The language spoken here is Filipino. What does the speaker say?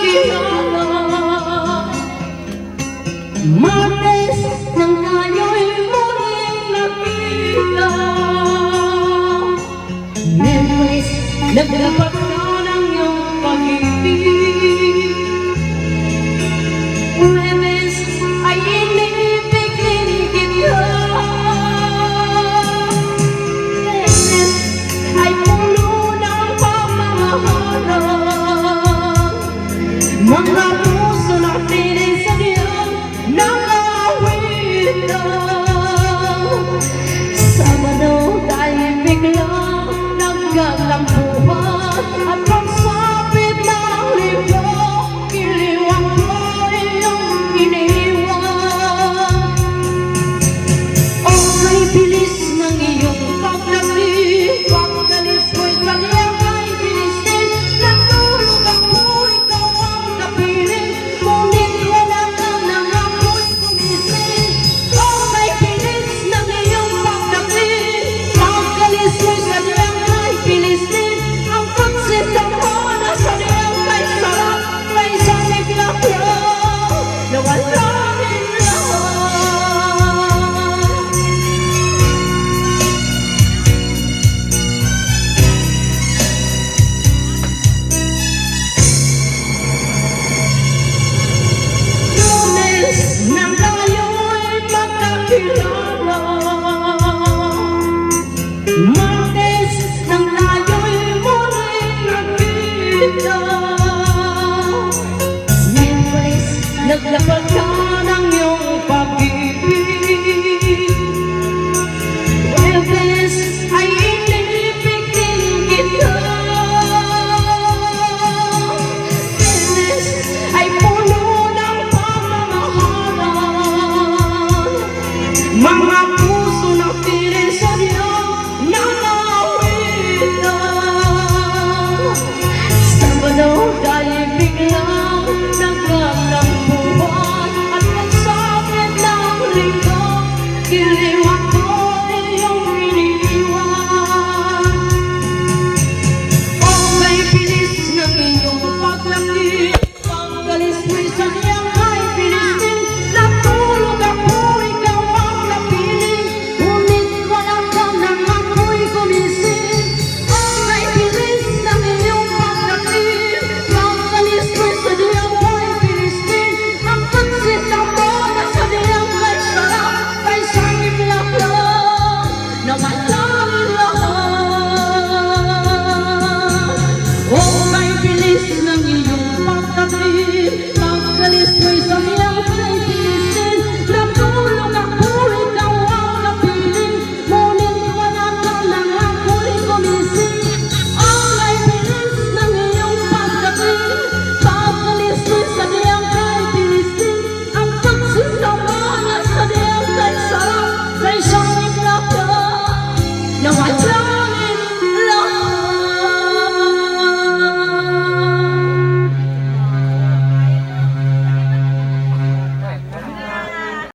makakilala. Martes nang tayo'y muling nakita, Miyerkules nagdapat ka ng iyong pag-ibig, Huwebes ay inibig din kita, Biyernes ay puno ng pagmamahalan, mga puso natin ay sadyang nakawit na. Sabado tayo biglang nagkalampuhan, at pagsapit ng libro, iliwang ko iyong iniwan. Okay, bilis ng iyong paglapit, pagdalis ko'y sadyang ay bilis din. Natulog ako, ikaw ang kapiling, ngunit wala ka nang ako'y gumising. Okay, bilis ng iyong paglapit, pagdalis ko'y sadyang ay bilis din. Ang pagsita mo na sadyang kay sarap, may isang iglap lang na wala rin lahat. Lunes nang tayo'y magkakilala, Martes nang tayo'y muling nakita, Miyerkules naglapag ka ng iyong pag-ibig, Huwebes ay inibig din kita, Biyernes ay puno ng pagmamahalan, mga puso na piling sadyang nakawit na. Sabado tayo biglang nagkalampuhan, at pagsapit ng linggo, iliwang ko iyong iniwan. Okay, bilis ng iyong paglapit, pagdalis mo'y sadyang ay bilis din. Natulog ako, ikaw ang kapiling, ngunit wala ka nang ako'y gumising. Okay, bilis ng iyong paglapit, pagdalis mo'y sadyang ay bilis din. Ang pagsita mo na sadyang kay sarap, kay sangip lang na wala rin lahat. Okay, bilis ng iyong pagdating, pagdalis mo'y sadyang ay bilis din. Natulog ako, ikaw ang kapiling, ngunit wala ka nang ako'y gumising. Okay, bilis ng iyong pagdating, pagdalis mo'y sadyang ay bilis din. Ang pagsita mo na sadyang kay sarap, kay sangip lang na wala